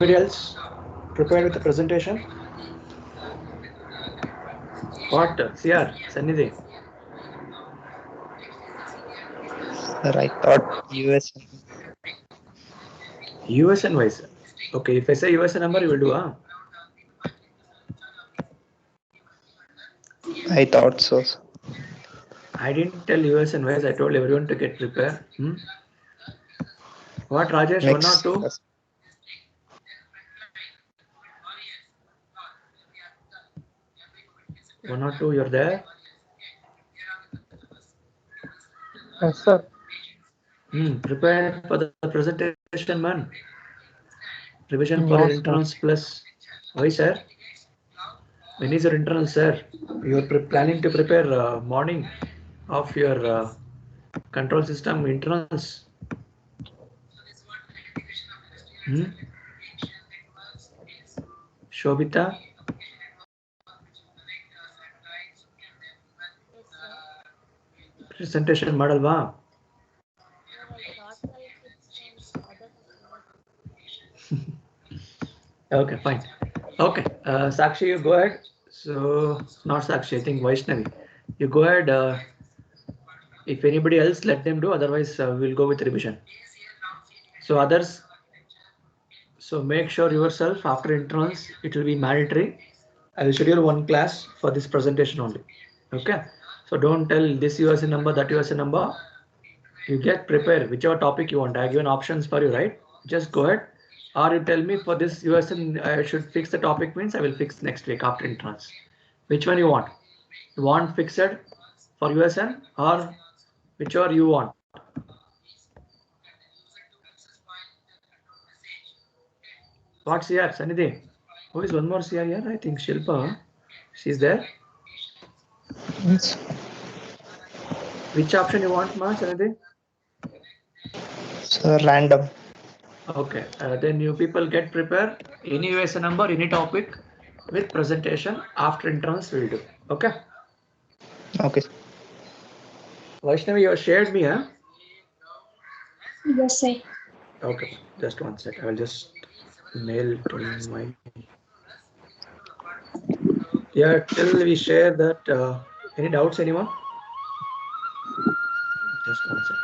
Anybody else prepared with the presentation? What? CR, Sannidhi. Sir, I thought US. USN wise. Okay, if I say USN number, you will do, huh? I thought so, sir. I didn't tell USN wise, I told everyone to get prepared. What, Rajesh, one or Next, two? One or two, you're there? Yes, sir. Prepared for the presentation, man. Revision for your No, internals sir. plus. Why, sir? When is your internal, sir? You're planning to prepare morning of your control system internals. Hmm? Shobita, Yes, sir. presentation ಮಾಡಲ್ವಾ? Sir, I thought like it's from other customer. Okay, fine. Okay, Sakshi, you go ahead. So, not Sakshi, I think Vaishnavi. You go ahead. If anybody else, let them do. Otherwise, we'll go with revision. So, others, so make sure yourself after internals, it will be mandatory. I will schedule one class for this presentation only. Okay. So, don't tell this USC number, that USC number. You get prepared, whichever topic you want. I have given options for you, right? Just go ahead. Or you tell me for this USN, I should fix the topic means I will fix next week after entrance. Which one you want? You want fixed for USN or whichever you want? What's here, Sanidhi? Who is one more CR here? I think Shilpa. She's there. Yes. Which option you want, Ma, Sanidhi? Sir, random. Okay, then you people get prepared. Any USN number, any topic with presentation after entrance will do. Okay. Okay. Vaishnavi, you shared me, huh? Yes, sir. Okay, just one sec. I will just mail to my. Yeah, till we share that. Any doubts, anyone? Just one sec.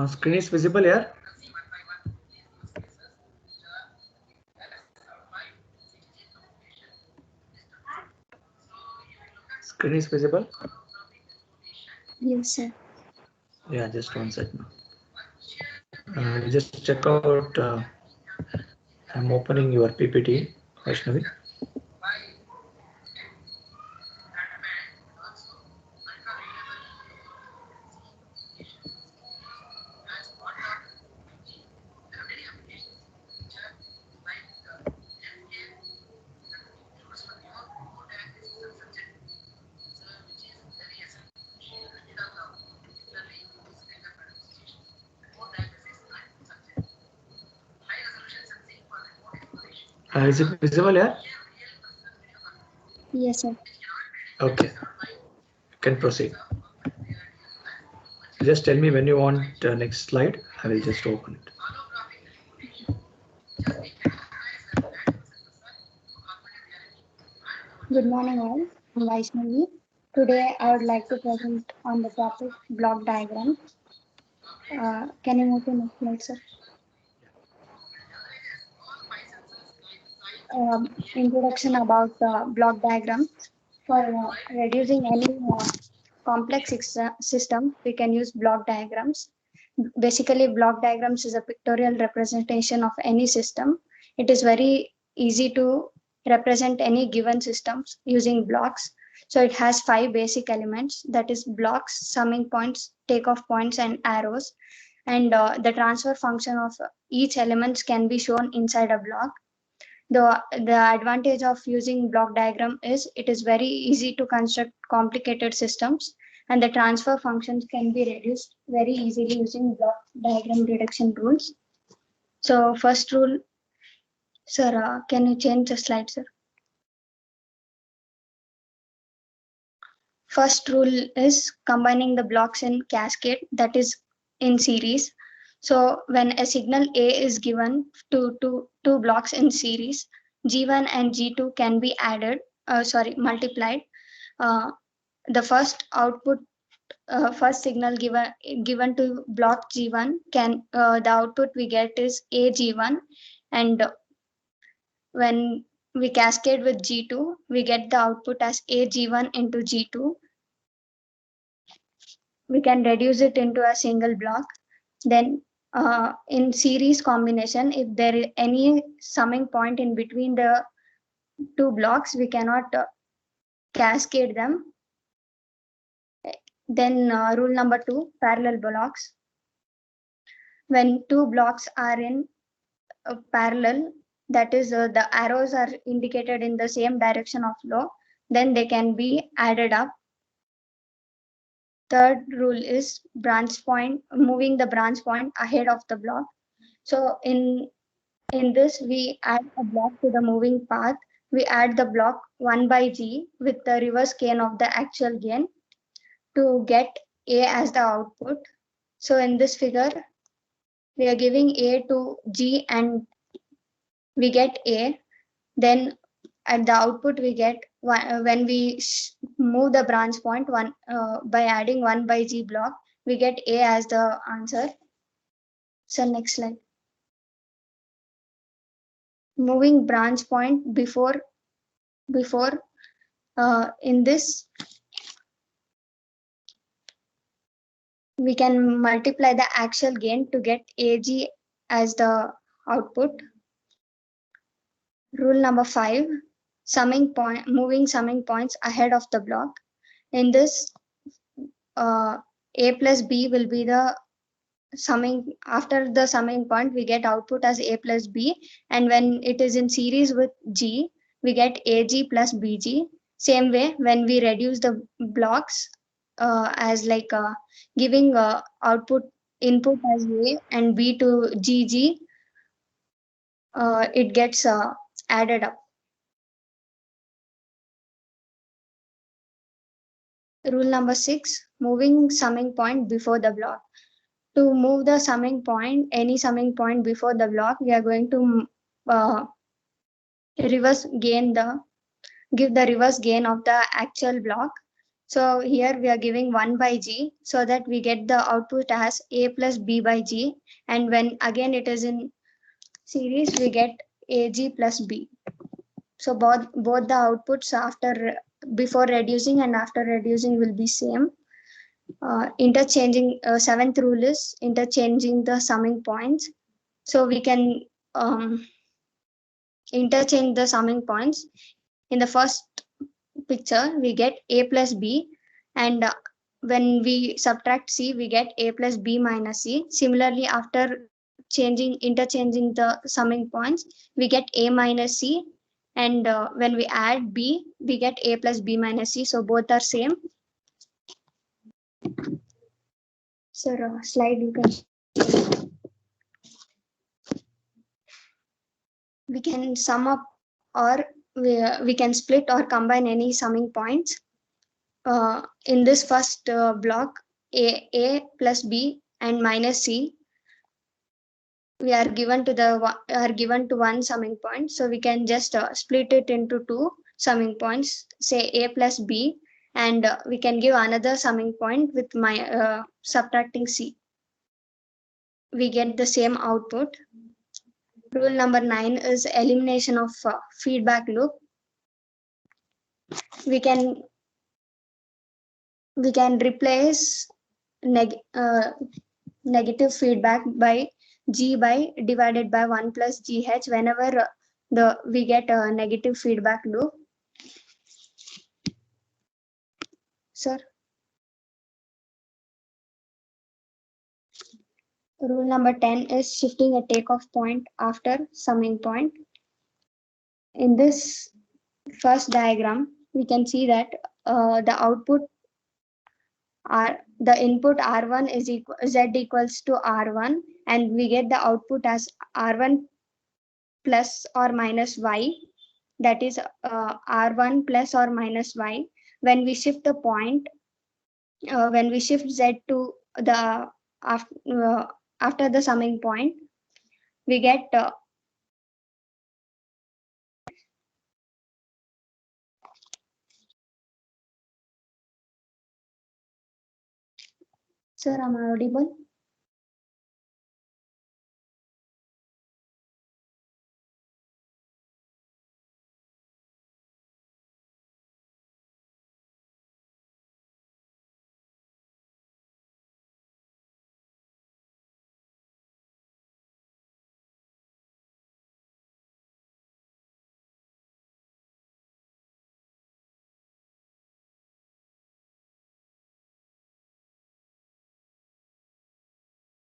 Screen is visible here. Screen is visible. Yes, sir. Yeah, just one second. Just check out. I'm opening your PPT, Vaishnavi. Is it visible here? Yes, sir. Okay, you can proceed. Just tell me when you want next slide. I will just open it. Good morning, all. I'm Vaishnavi. Today, I would like to present on the topic block diagram. Can you move to next slide, sir? Introduction about block diagram. For reducing any complex system, we can use block diagrams. Basically, block diagrams is a pictorial representation of any system. It is very easy to represent any given systems using blocks. So it has 5 basic elements, that is blocks, summing points, takeoff points, and arrows. And the transfer function of each element can be shown inside a block. The advantage of using block diagram is it is very easy to construct complicated systems, and the transfer functions can be reduced very easily using block diagram reduction rules. So first rule, sir, can you change the slide, sir? First rule is combining the blocks in cascade, that is in series. So when a signal A is given to two blocks in series, G1 and G2 can be multiplied. The first output, first signal given to block G1 the output we get is AG1, and when we cascade with G2, we get the output as AG1 into G2. We can reduce it into a single block. Then in series combination, if there is any summing point in between the two blocks, we cannot cascade them. Then rule number 2, parallel blocks. When two blocks are in parallel, that is the arrows are indicated in the same direction of flow, then they can be added up. Third rule is moving the branch point ahead of the block. So in this, we add a block to the moving path. We add the block 1 by G with the reverse gain of the actual gain to get A as the output. So in this figure, we are giving A to G and we get A. Then at the output we get when we move the branch point by adding 1 by G block, we get A as the answer. So next slide. Moving branch point before in this, we can multiply the actual gain to get AG as the output. Rule number 5, moving summing points ahead of the block. In this, A plus B will be the summing. After the summing point, we get output as A plus B, and when it is in series with G, we get AG plus BG. Same way, when we reduce the blocks as like giving input as A and B to GG, it gets added up. Rule number 6, moving summing point before the block. To move the summing point, any summing point before the block, we are going to give the reverse gain of the actual block. So here we are giving 1 by g so that we get the output as a plus b by g. And when again it is in series, we get ag plus b. So both the outputs before reducing and after reducing will be same. Interchanging, seventh rule is interchanging the summing points. So we can interchange the summing points. In the first picture, we get a plus b, and when we subtract c, we get a plus b minus c. Similarly, after interchanging the summing points, we get a minus c, and when we add b, we get a plus b minus c. So both are same. Sir, slide you can. We can sum up, or we can split or combine any summing points. In this first block, a plus b and minus c, we are given to one summing point. So we can just split it into two summing points, say a plus b, and we can give another summing point with subtracting c. We get the same output. Rule number 9 is elimination of feedback loop. We can replace negative feedback by g by divided by 1 plus gh whenever we get a negative feedback loop. Sir. Rule number 10 is shifting a takeoff point after summing point. In this first diagram, we can see that the output the input R1 is Z equals to R1, and we get the output as R1 plus or minus Y. That is R1 plus or minus Y. When we shift the point, when we shift Z to the after the summing point, we get sir, am I audible?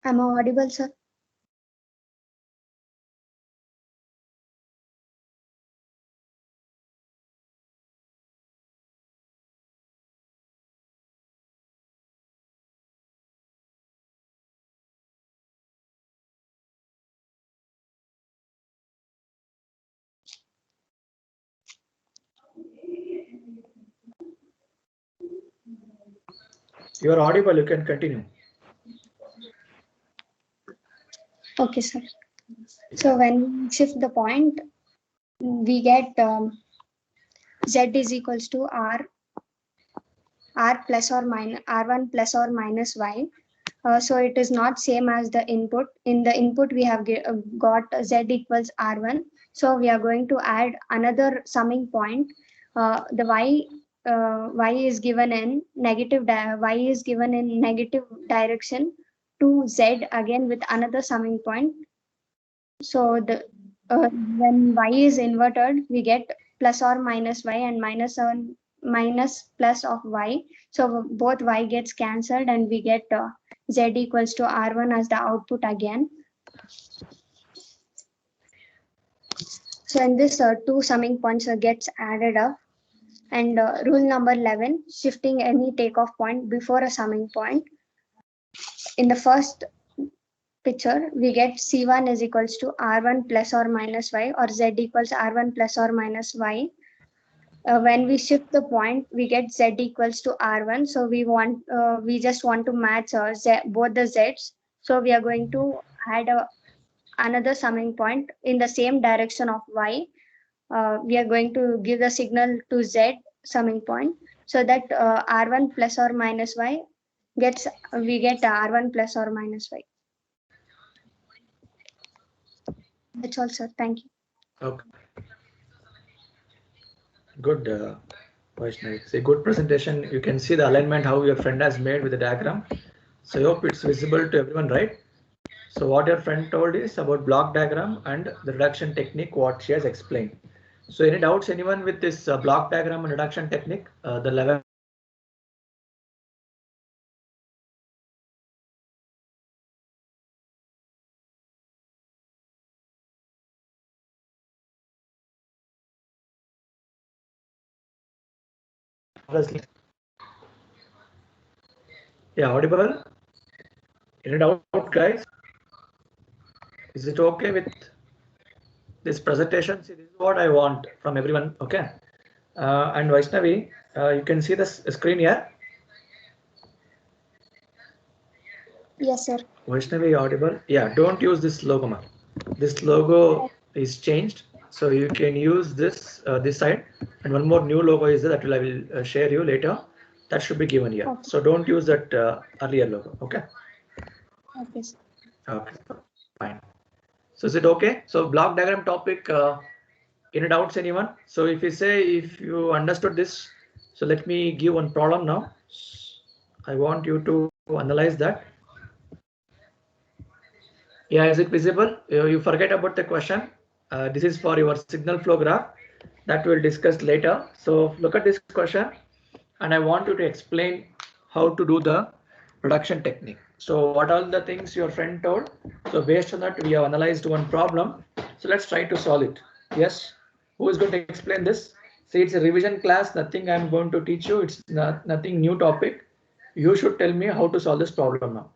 Am I audible, sir? You are audible. You can continue. Okay, sir. So when we shift the point, we get Z is equals to R plus or minus R1 plus or minus Y. So it is not same as the input. In the input, we have got Z equals R1. So we are going to add another summing point. The Y is given in negative direction to Z again with another summing point. So when Y is inverted, we get plus or minus Y and minus plus of Y. So both Y gets cancelled and we get Z equals to R1 as the output again. So in this two summing points gets added up. And rule number 11, shifting any takeoff point before a summing point. In the first picture, we get C1 is equals to R1 plus or minus Y, or Z equals R1 plus or minus Y. When we shift the point, we get Z equals to R1. So we just want to match both the Z's. So we are going to add another summing point in the same direction of Y. We are going to give the signal to Z summing point. so that r1 plus or minus y we get r1 plus or minus y. That's all, sir. Thank you. Okay. Good, Vaishnavi. It's a good presentation. You can see the alignment how your friend has made with the diagram. So I hope it's visible to everyone, right? So what your friend told is about block diagram and the reduction technique, what she has explained. So any doubts, anyone with this block diagram and reduction technique, the level? Yeah, audible? Any doubt, guys? Is it okay with this presentation? See, this is what I want from everyone. Okay. And Vaishnavi, you can see the screen here. Yes, sir. Vaishnavi audible? Yeah, don't use this logo, ma. This logo is changed, so you can use this this side, and one more new logo is there that I will share you later. That should be given here. Okay. So don't use that earlier logo. Okay. Okay, sir. Okay. Fine. So is it okay? So block diagram topic. Any doubts, anyone? So if you understood this, so let me give one problem now. I want you to analyze that. Yeah, is it visible? You forget about the question. This is for your signal flow graph that we'll discuss later. So look at this question, and I want you to explain how to do the reduction technique. So what are the things your friend told? So based on that, we have analyzed one problem. So let's try to solve it. Yes, who is going to explain this? See, it's a revision class. Nothing I'm going to teach you. It's nothing new topic. You should tell me how to solve this problem now.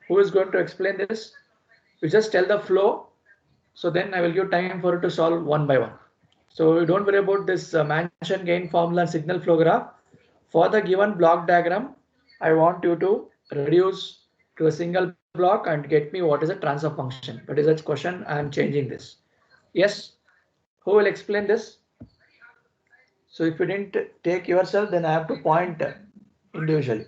Who is going to explain this? You just tell the flow, so then I will give time for it to solve one by one. So you don't worry about this Mansion gain formula and signal flow graph. For the given block diagram, I want you to reduce to a single block and get me what is a transfer function. That is a question. I am changing this. Yes, who will explain this? So if you didn't take yourself, then I have to point individually.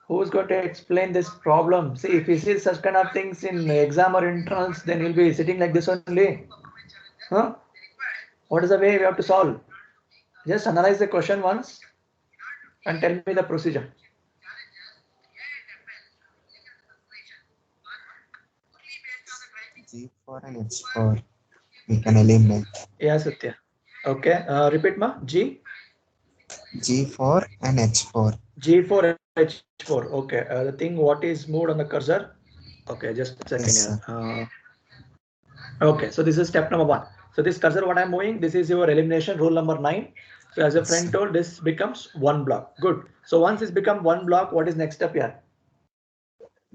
Who's going to explain this problem? See, if you see such kind of things in exam or internals, then you'll be sitting like this only. Huh? What is the way we have to solve? Just analyze the question once and tell me the procedure. G4 and H4 we can eliminate. Yeah, Satya. Okay, repeat ma. G4 and H4. G4, H4. Okay, the thing what is moved on the cursor. Okay, just a second Yes, here. Okay, so this is step number 1. So this cursor what I'm moving, this is your elimination rule number 9. So as a Yes, friend sir. told, this becomes one block. Good. So once this become one block, what is next step here?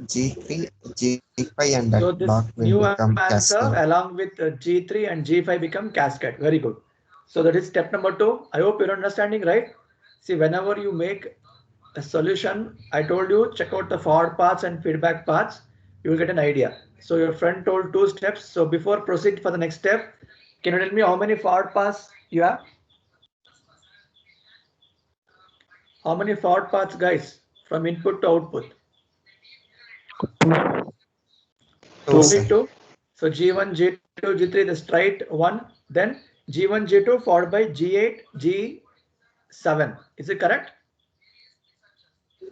G3, G5 and that So this block will new become answer cascade. along with G3 and G5 become cascade. Very good. So that is step number 2. I hope you're understanding, right? See, whenever you make a solution, I told you check out the forward paths and feedback paths. You will get an idea. So your friend told 2 steps. So before proceed for the next step, can you tell me how many forward paths you have? How many forward paths, guys, from input to output? Only 2. So G1, G2, G3, the straight one. Then G1, G2 followed by G8, G7. Is it correct?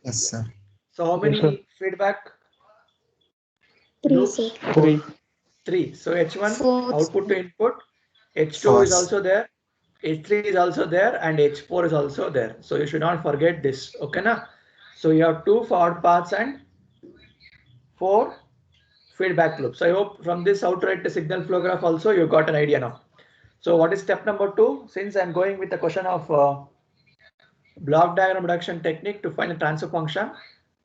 Yes, sir. So how Yes, sir. many feedback 3, loops? sir. 3. 3. So H1 4. output to input. H2 Four. is also there. H3 is also there, and H4 is also there. So you should not forget this. Okay, na? So you have 2 forward paths and 4 feedback loops. So I hope from this outright signal flow graph also you got an idea now. So what is step number 2? Since I'm going with the question of block diagram reduction technique to find the transfer function,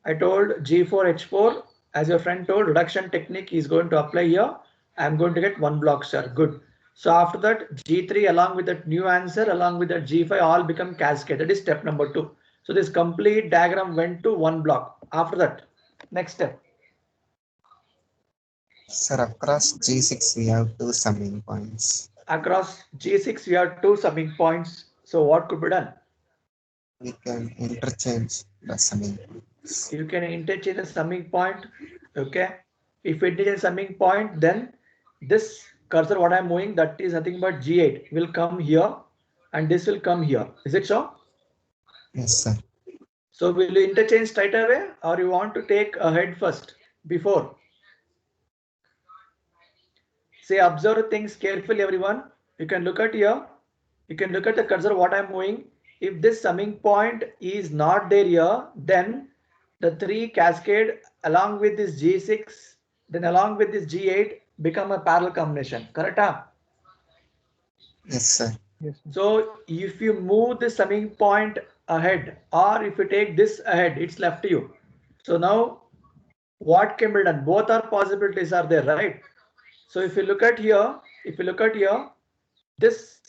I told G4, H4, as your friend told, reduction technique is going to apply here. I'm going to get one block, sir. Good. So after that, G3 along with that new answer, along with that G5 all become cascade. That is step number 2. So this complete diagram went to one block. After that, next step. Sir, across G6 we have 2 summing points. across G6 we have two summing points. So what could be done? We can interchange the summing. You can interchange the summing point. Okay. If it is a summing point, then this cursor what I'm moving, that is nothing but G8 will come here and this will come here. Is it so? Yes, sir. So will you interchange straight away or you want to take ahead first before? Say observe things carefully, everyone. You can look at here. You can look at the cursor what I'm moving. If this summing point is not there here, then the three cascade along with this G6, then along with this G8 become a parallel combination. Correct? Yes, sir. Yes, sir. So if you move the summing point ahead or if you take this ahead, it's left to you. So now what can be done? Both are possibilities are there, right? So if you look at here, this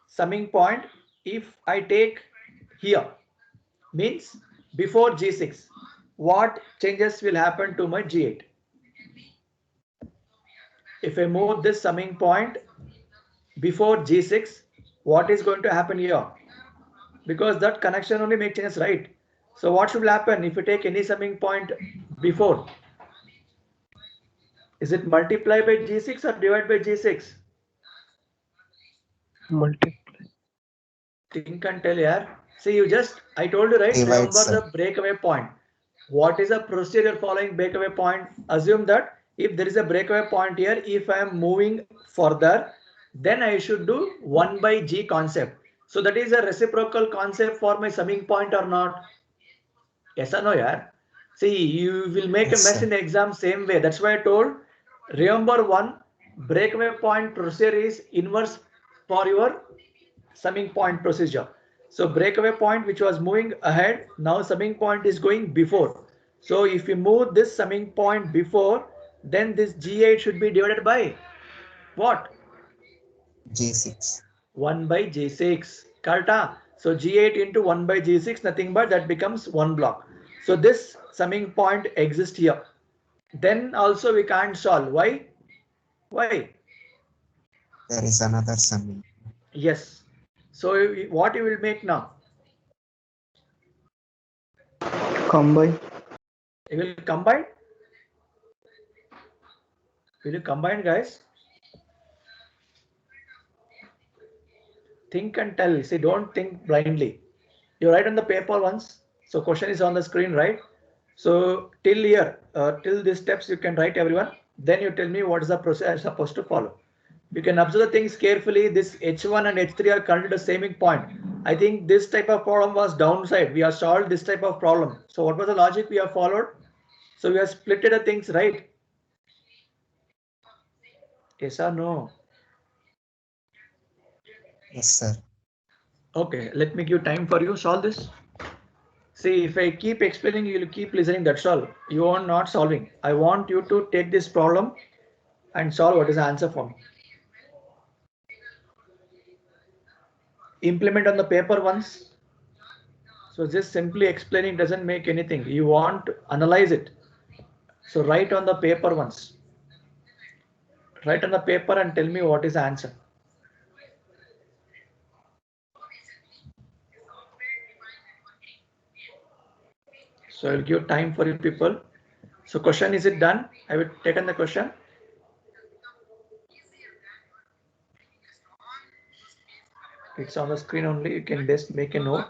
summing point, if I take here, means before G6, what changes will happen to my G8? If I move this summing point before G6, what is going to happen here? Because that connection only makes changes, right? So what should happen if you take any summing point before? Is it multiply by G6 or divide by G6? Multiply. Think and tell, yeah. See, I told you, right? Divide, Remember sir. the breakaway point. What is the procedure following breakaway point? Assume that if there is a breakaway point here, if I am moving further, then I should do 1 by G concept. So that is a reciprocal concept for my summing point or not? Yes or no, yeah? See, you will make a Yes, mess sir. in the exam same way. That's why I told, remember one, breakaway point procedure is inverse for your summing point procedure. So breakaway point which was moving ahead, now summing point is going before. So if you move this summing point before, then this G8 should be divided by what? G6. 1 by G6. Correct? So G8 into 1 by G6, nothing but that becomes one block. So this summing point exists here. Then also we can't solve. Why? Why? There is another summing. Yes. So what you will make now? Combine. You will combine? Will you combine, guys? Think and tell. See, don't think blindly. You write on the paper once. So question is on the screen, right? So till here, till these steps you can write, everyone. Then you tell me what is the process I'm supposed to follow. You can observe the things carefully. This H1 and H3 are connected to the same point. I think this type of problem was downside. We have solved this type of problem. So what was the logic we have followed? So we have splitted the things, right? Yes or no? Yes, sir. Okay, let me give time for you. Solve this. See, if I keep explaining, you'll keep listening. That's all. You are not solving. I want you to take this problem and solve what is the answer for me. Implement on the paper once. So just simply explaining doesn't make anything. You want to analyze it. So write on the paper once. Write on the paper and tell me what is the answer. So I'll give time for you people. So question, is it done? I will take on the question. It's on the screen only. You can just make a note.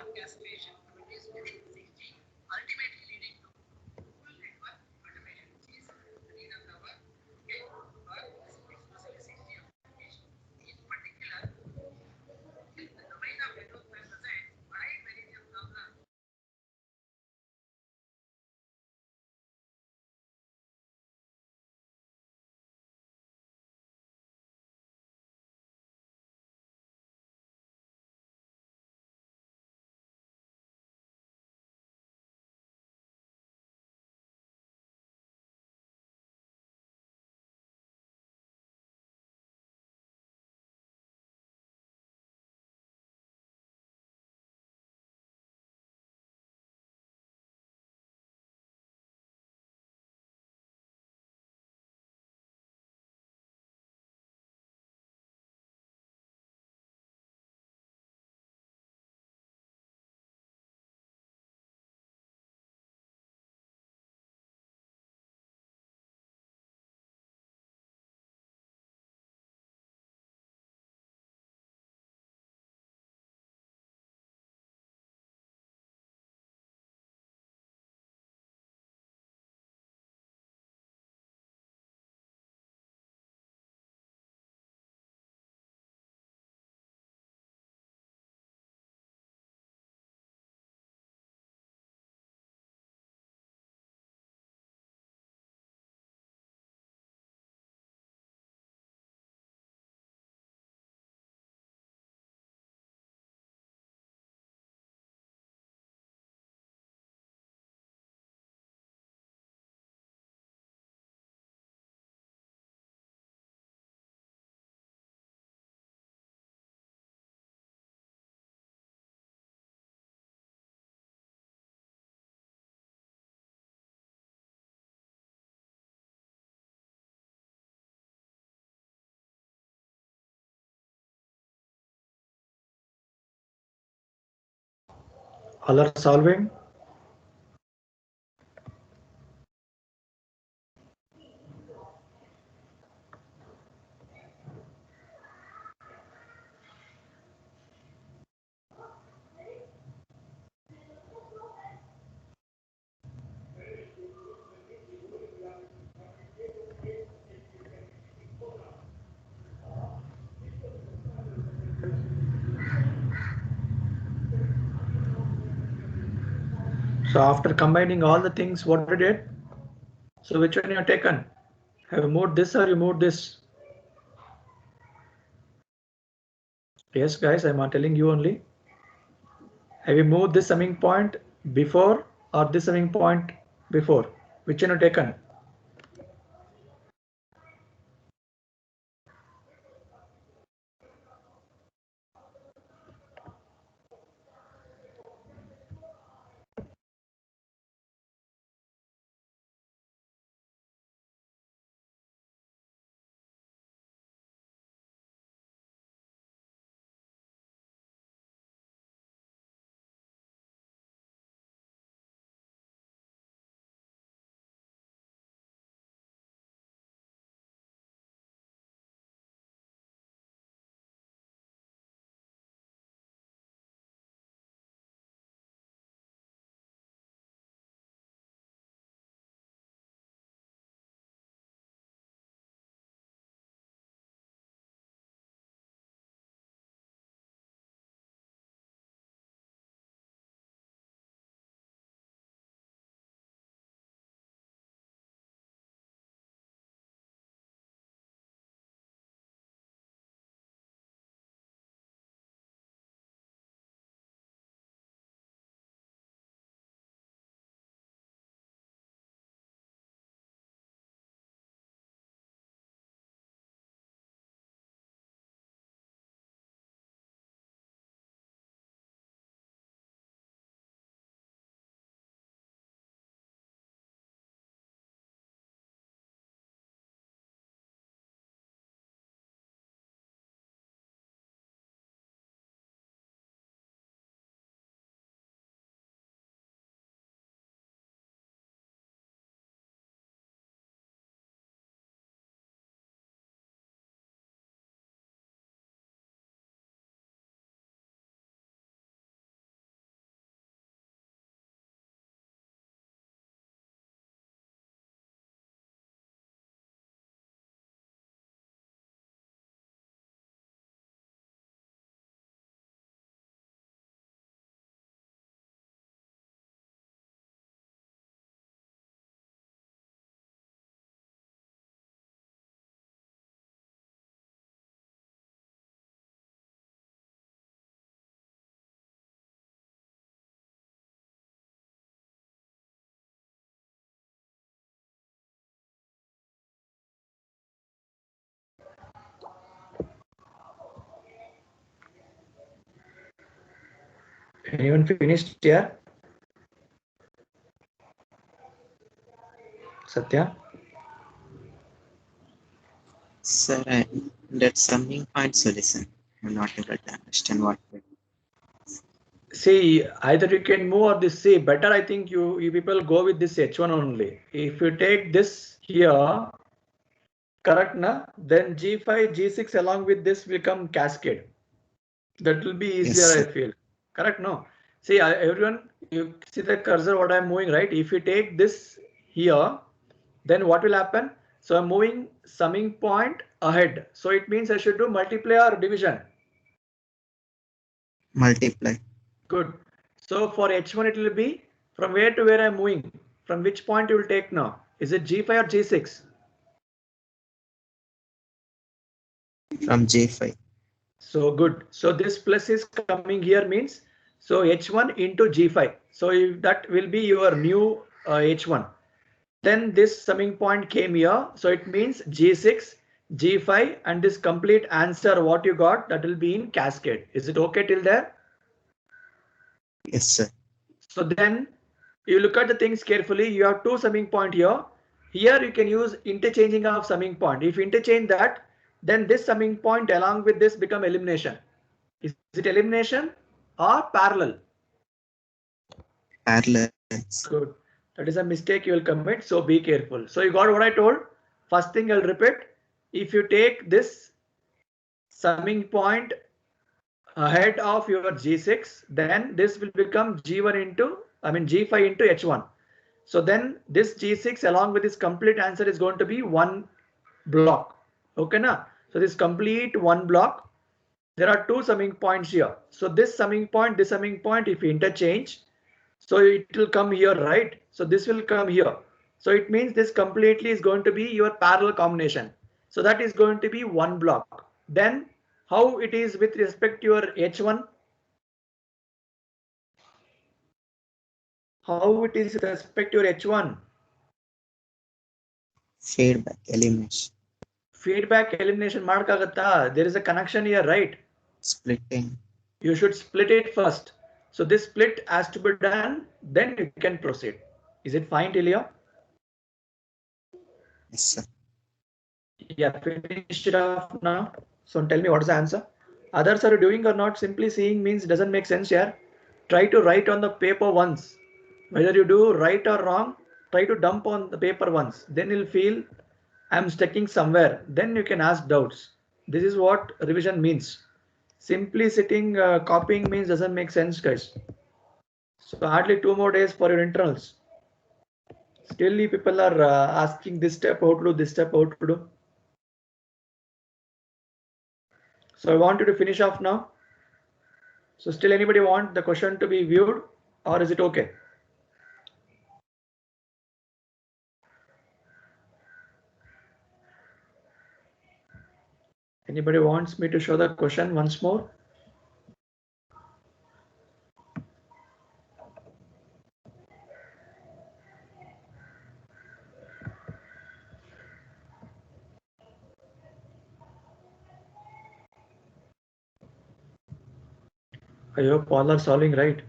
All are solving. So after combining all the things, what we did? So which one you have taken? Have you moved this or you moved this? Yes, guys, I'm telling you only. Have you moved this summing point before or this summing point before? Which one you taken? Anyone finished here? Satya? Sir, that summing point solution. I'm not able to understand what. See, either you can move or this. See, better I think you people go with this H1 only. If you take this here, correct na? Then G5, G6 along with this will come cascade. That will be Yes, easier, I sir. feel. Correct, no? See, everyone, you see the cursor what I'm moving, right? If you take this here, then what will happen? So I'm moving summing point ahead. So it means I should do multiply or division. Multiply. Good. So for H1 it will be from where to where I'm moving. From which point you will take now? Is it G5 or G6? From J5. So good. So this plus is coming here means so H1 into G5. So that will be your new H1. Then this summing point came here. So it means G6, G5 and this complete answer what you got that will be in cascade. Is it okay till there? Yes, sir. So then you look at the things carefully. You have two summing point here. Here you can use interchanging of summing point. If you interchange that, then this summing point along with this become elimination. Is it elimination or parallel? parallels. Good. That is a mistake you will commit. So be careful. So you got what I told. First thing I'll repeat. If you take this summing point ahead of your G6, then this will become G1 into, G5 into H1. So then this G6 along with this complete answer is going to be one block. Okay, na? So this complete one block. There are two summing points here. So this summing point, if you interchange, so it will come here, right? So this will come here. So it means this completely is going to be your parallel combination. So that is going to be one block. Then how it is with respect to your H1? How it is with respect to your H1? Feedback elimination. Feedback elimination ಮಾಡ್ಕಾಗತ್ತಾ? There is a connection here, right? Splitting. You should split it first. So this split has to be done, then you can proceed. Is it fine till here? Yes, sir. Yeah, finish it off now. So tell me what is the answer. Others are doing or not, simply seeing means doesn't make sense here. Try to write on the paper once. Whether you do right or wrong, try to dump on the paper once. Then you'll feel I'm sticking somewhere. Then you can ask doubts. This is what revision means. Simply sitting copying means doesn't make sense, guys. So hardly 2 more days for your internals. Still people are asking this step how to do, this step how to do. So I want you to finish off now. So still anybody want the question to be viewed, or is it okay? Anybody wants me to show the question once more? I hope all are solving right.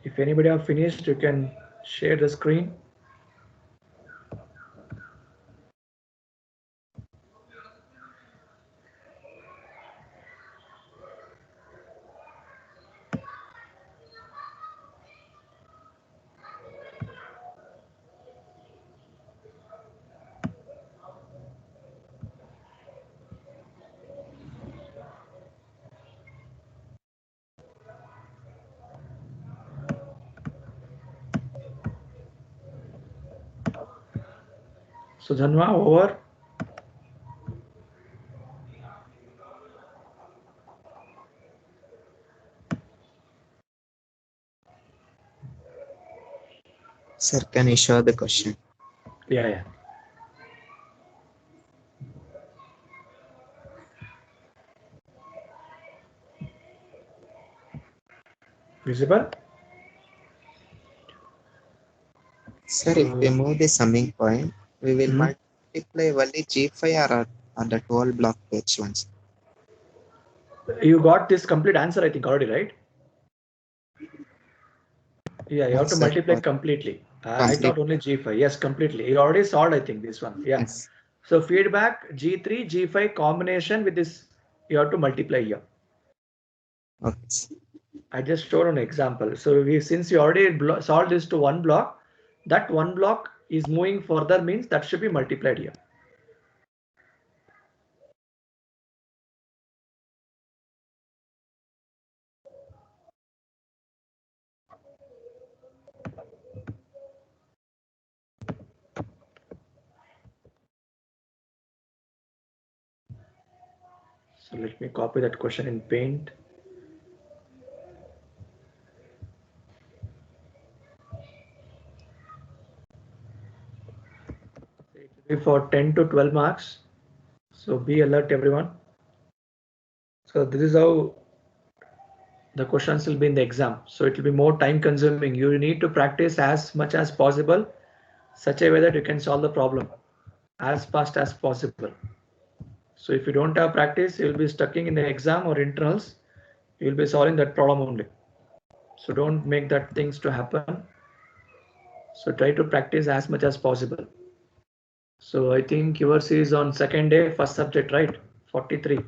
If anybody have finished, you can share the screen. So Dhanwa, over. Sir, can you show the question? Yeah. Visible? Sir, if we move the summing point, we will multiply only G5 or the whole block H1. You got this complete answer, I think, already, right? Yeah, you have to Sir, multiply completely. I thought only G5. Yes, completely. You already solved, I think, this one. Yeah. Yes. So feedback G3, G5 combination with this, you have to multiply here. Okay. I just showed an example. So since you already solved this to one block, that one block is moving further means that should be multiplied here. So let me copy that question in Paint. It will be for 10 to 12 marks. So be alert, everyone. So this is how the questions will be in the exam. So it will be more time consuming. You need to practice as much as possible, such a way that you can solve the problem as fast as possible. So if you don't have practice, you'll be stuck in the exam or internals. You'll be solving that problem only. So don't make that things to happen. So try to practice as much as possible. So I think yours is on second day, first subject, right? 43.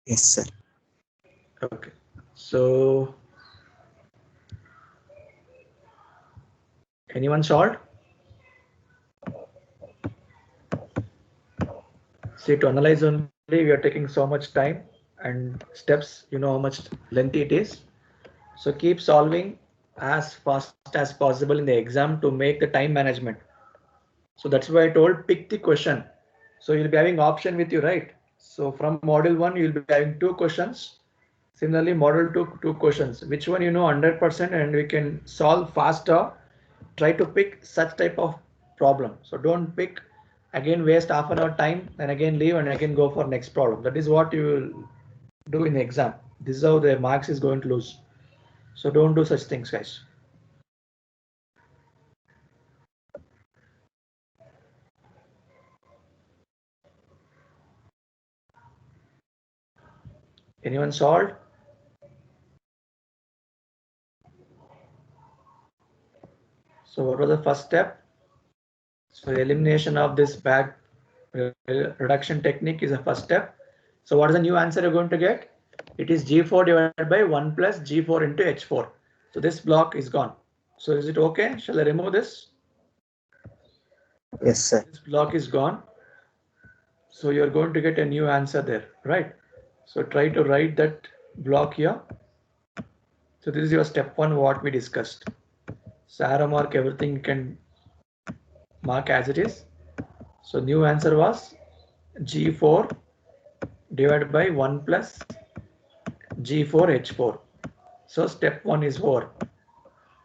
Yes, sir. Okay. So anyone solved? See, to analyze only, we are taking so much time and steps, you know how much lengthy it is. So keep solving as fast as possible in the exam to make the time management. So that's why I told pick the question. So you'll be having option with you, right? So from module 1, you'll be having 2 questions. Similarly, module 2, 2 questions. Which one you know 100% and we can solve faster. Try to pick such type of problem. So don't pick again, waste half an hour time and again leave and again go for next problem. That is what you will do in the exam. This is how the marks is going to lose. So don't do such things, guys. Anyone solved? So what was the first step? So elimination of this bad reduction technique is the first step. So what is the new answer you're going to get? It is G4 divided by 1 plus G4 into H4. So this block is gone. So is it okay? Shall I remove this? Yes, sir. This block is gone. So you're going to get a new answer there, right? So try to write that block here. So this is your step 1, what we discussed. So arrow mark everything you can mark as it is. So new answer was G4 divided by 1 plus G4H4. So step 1 is over.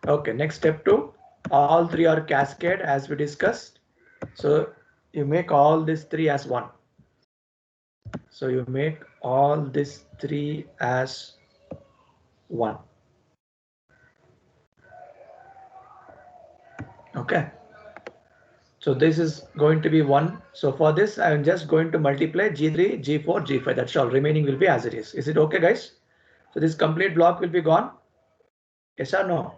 Okay, next step 2. All 3 are cascade as we discussed. So you make all these 3 as 1. So you make all these 3 as 1. Okay. So this is going to be 1. So for this, I am just going to multiply G3, G4, G5. That's all. Remaining will be as it is. Is it okay, guys? So this complete block will be gone. Yes or no?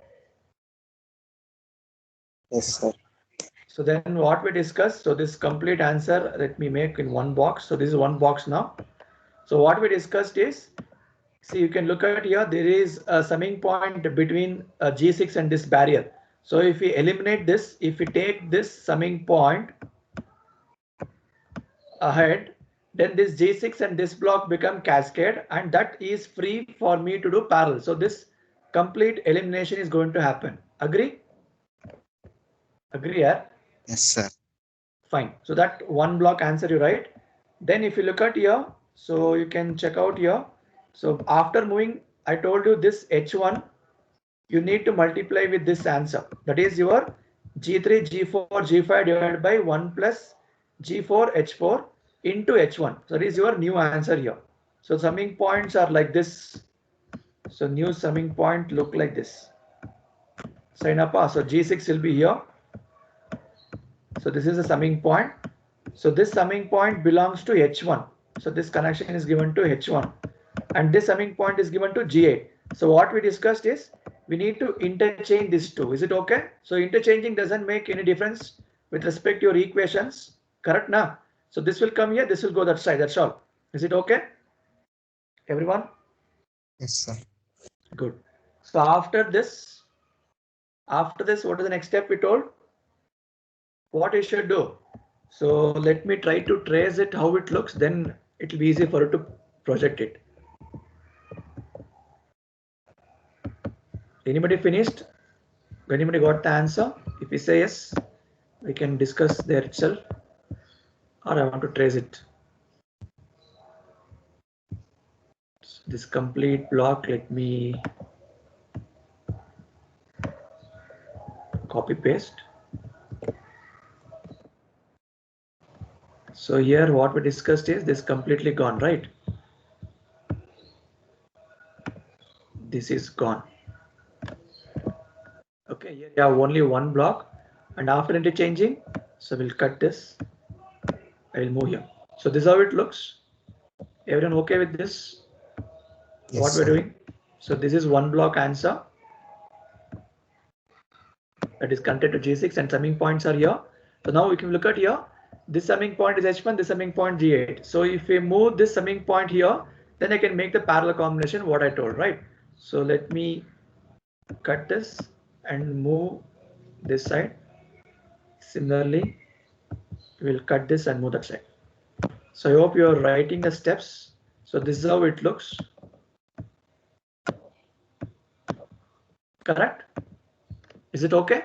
Yes, sir. So then what we discussed, so this complete answer, let me make in one box. So this is one box now. So what we discussed is, see, you can look at here, there is a summing point between G6 and this barrier. So if we eliminate this, if we take this summing point ahead, then this G6 and this block become cascade and that is free for me to do parallel. So this complete elimination is going to happen. Agree? Agree, yeah? Yes, sir. Fine. So that one block answer you write. Then if you look at here, so you can check out here. So after moving, I told you this H1, you need to multiply with this answer. That is your G3, G4, G5 divided by 1 plus G4, H4 into H1. So that is your new answer here. So summing points are like this. So new summing point look like this. Sign up. So G6 will be here. So this is the summing point. So this summing point belongs to H1. So this connection is given to H1 and this summing point is given to G8. So what we discussed is we need to interchange these two. Is it okay? So interchanging doesn't make any difference with respect to your equations. Correct now? So this will come here, this will go that side. That's all. Is it okay? Everyone? Yes, sir. Good. So after this, what is the next step we told? What you should do? So let me try to trace it how it looks, then it will be easy for you to project it. Anybody finished? Anybody got the answer? If you say yes, we can discuss there itself, or I want to trace it. So this complete block, let me copy paste. So here what we discussed is this completely gone, right? This is gone. Okay, here you have only one block, and after interchanging, so we'll cut this. I will move here. So this is how it looks. Everyone okay with this? Yes, What we're sir. doing? So this is one block answer that is connected to G6 and summing points are here. So now we can look at here. This summing point is H1, this summing point G8. So if we move this summing point here, then I can make the parallel combination what I told, right? So let me cut this and move this side. Similarly, we'll cut this and move that side. So I hope you're writing the steps. So this is how it looks. Correct? Is it okay?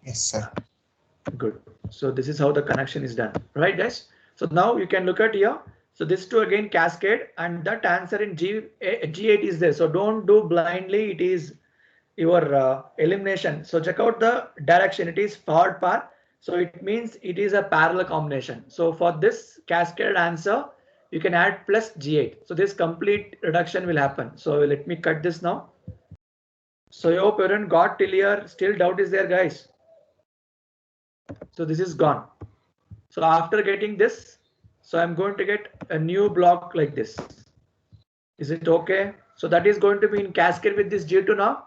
Yes, sir. Good. So this is how the connection is done, right, guys? So now you can look at here. So this two again cascade, and that answer in G8 is there. So don't do blindly. It is your elimination. So check out the direction. It is forward path. So it means it is a parallel combination. So for this cascade answer, you can add plus G8. So this complete reduction will happen. So let me cut this now. So I hope everyone got till here. Still doubt is there, guys. So this is gone. So after getting this, so I'm going to get a new block like this. Is it okay? So that is going to be in cascade with this G2 now.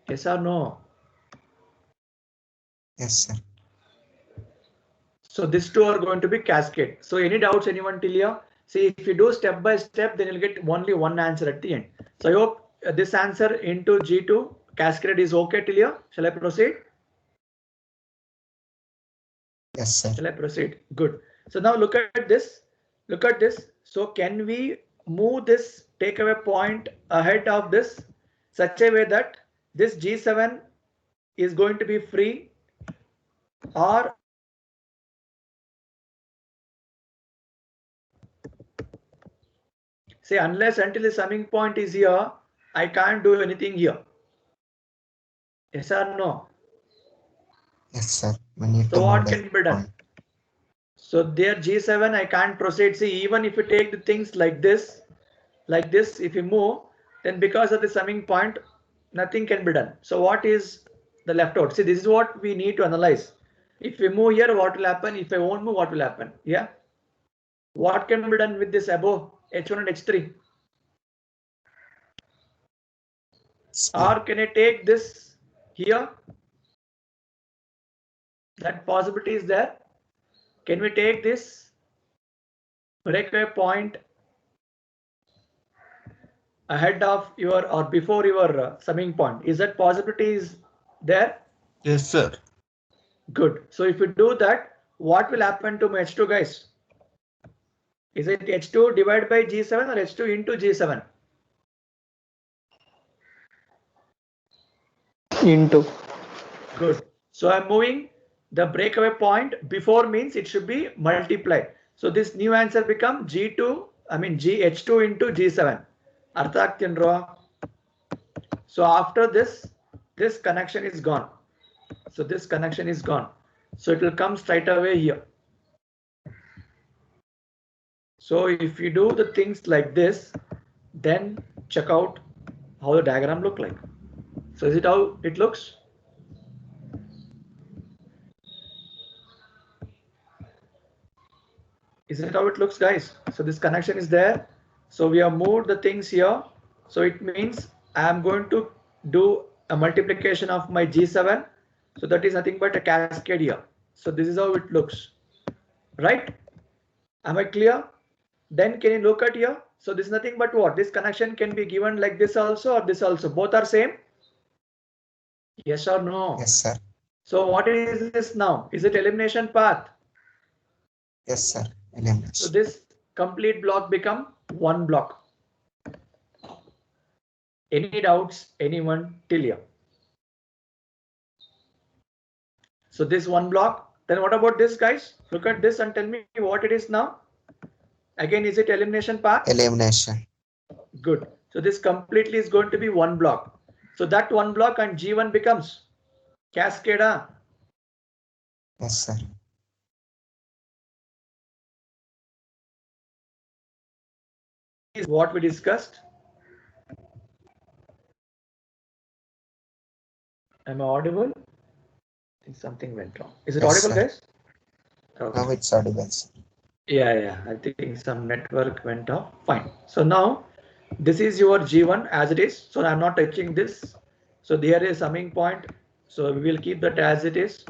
Yes or no? Yes, sir. So these two are going to be cascade. So any doubts anyone till here? See, if you do step by step, then you'll get only one answer at the end. So I hope this answer into G2 cascade is okay till here. Shall I proceed? Yes, sir. Shall I proceed? Good. So now look at this. Look at this. So can we move this takeaway point ahead of this such a way that this G7 is going to be free, or say unless until the summing point is here, I can't do anything here. Yes or no? Yes, sir. We need So to what move can that be done? point. So there G7 I can't proceed. See, even if you take the things like this, if you move, then because of the summing point, nothing can be done. So what is the left out? See, this is what we need to analyze. If we move here, what will happen? If I won't move, what will happen? Yeah. What can be done with this above H1 and H3? Or can I take this here? That possibility is there. Can we take this breakaway point ahead of your or before your summing point? Is that possibility is there? Yes, sir. Good. So if you do that, what will happen to my H2, guys? Is it H2 divided by G7 or H2 into G7? Into. Good. So I'm moving the breakaway point before means it should be multiplied. So this new answer become G2, I mean H2 into G7. Artha agtindro? So after this, this connection is gone. So this connection is gone. So it will come straight away here. So if you do the things like this, then check out how the diagram look like. So is it how it looks? Is it how it looks, guys? So this connection is there. So we have moved the things here. So it means I am going to do a multiplication of my G7. So that is nothing but a cascade here. So this is how it looks, right? Am I clear? Then can you look at here? So this is nothing but what? This connection can be given like this also or this also. Both are same? Yes or no? Yes, sir. So what is this now? Is it elimination path? Yes, sir. So Elimination. this complete block become one block. Any doubts? Anyone till here? So this one block. Then what about this, guys? Look at this and tell me what it is now. Again, is it elimination path? Elimination. Good. So this completely is going to be one block. So that one block and G1 becomes cascade. Yes, sir. Is what we discussed. Am I audible? I think something went wrong. Is it Yes, audible, sir. guys? Okay. Now it's audible, sir. Yeah. I think some network went off. Fine. So now this is your G1 as it is. So I'm not touching this. So there is summing point. So we will keep that as it is.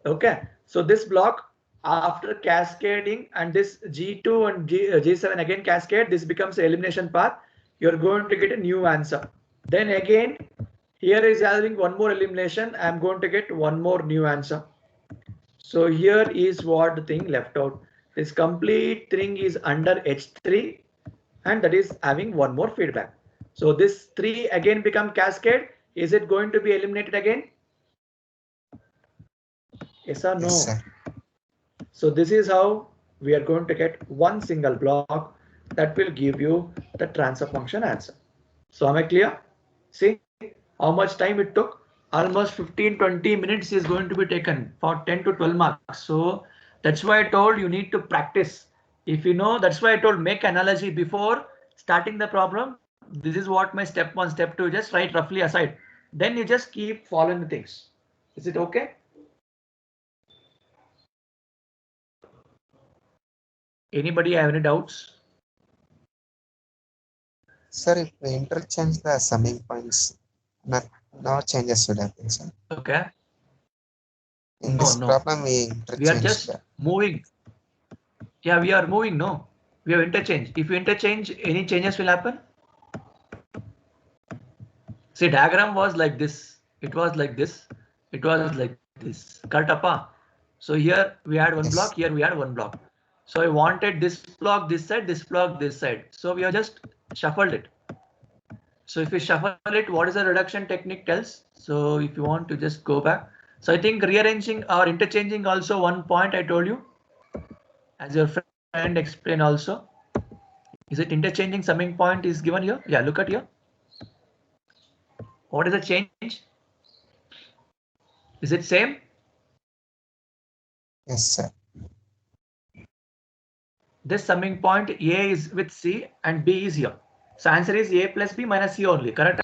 Okay. So this block after cascading and this G2 and G7 again cascade, this becomes the elimination path. You're going to get a new answer. Then again, here is having one more elimination. I'm going to get one more new answer. So here is what the thing left out. This complete thing is under H3 and that is having one more feedback. So this 3 again become cascade. Is it going to be eliminated again? Yes or no? Yes, sir. So this is how we are going to get one single block that will give you the transfer function answer. So am I clear? See how much time it took? Almost 15-20 minutes is going to be taken for 10 to 12 marks. So that's why I told you need to practice. If you know, that's why I told make analogy before starting the problem. This is what my step 1, step 2, just write roughly aside. Then you just keep following the things. Is it okay? Anybody have any doubts? Sir, if we interchange the summing points, no changes should happen, sir. Okay. In No, this no. problem, we We are interchange just the. moving. Yeah, we are moving. No, we have interchange. If you interchange, any changes will happen. See, diagram was like this. It was like this. It was like this. Kartapa. So here we had one Yes. block. Here we had one block. So I wanted this block this side, this block this side. So we have just shuffled it. So if we shuffle it, what is the reduction technique tells? So if you want to just go back. So I think rearranging or interchanging also one point I told you, as your friend explained also. Is it interchanging summing point is given here? Yeah, look at here. What is the change? Is it same? Yes, sir. This summing point A is with C and B is here. So answer is A plus B minus C only, correct?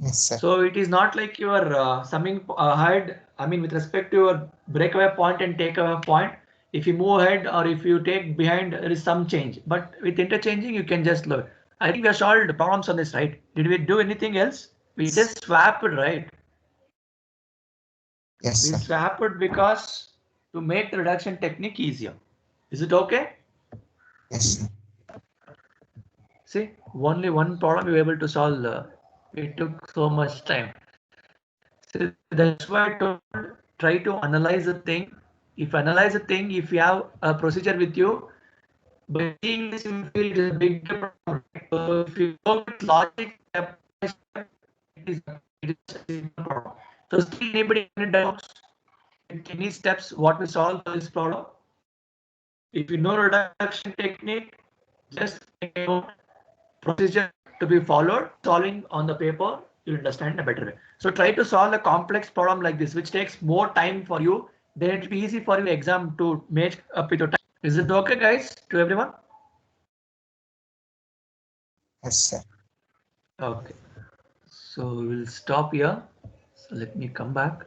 Yes, sir. So it is not like your summing ahead. I mean, with respect to your breakaway point and takeaway point, if you move ahead or if you take behind, there is some change. But with interchanging, you can just look. I think we have solved problems on this, right? Did we do anything else? We just swapped, right? Yes, We sir. swapped because to make the reduction technique easier. Is it okay? Yes, sir. See, only one problem we were able to solve. It took so much time. So that's why I told try to analyze a thing. If analyze a thing, if you have a procedure with you, by seeing this, you feel it is a big problem. So if you go with logic step by step, it is a simple problem. So still anybody any doubts? Any steps what we solve for this problem? If you know reduction technique, just take a note, procedure to be followed, solving on the paper, you'll understand in a better way. So try to solve a complex problem like this, which takes more time for you. Then it will be easy for your exam to match up with your time. Is it okay, guys, to everyone? Yes, sir. Okay. So we'll stop here. So let me come back.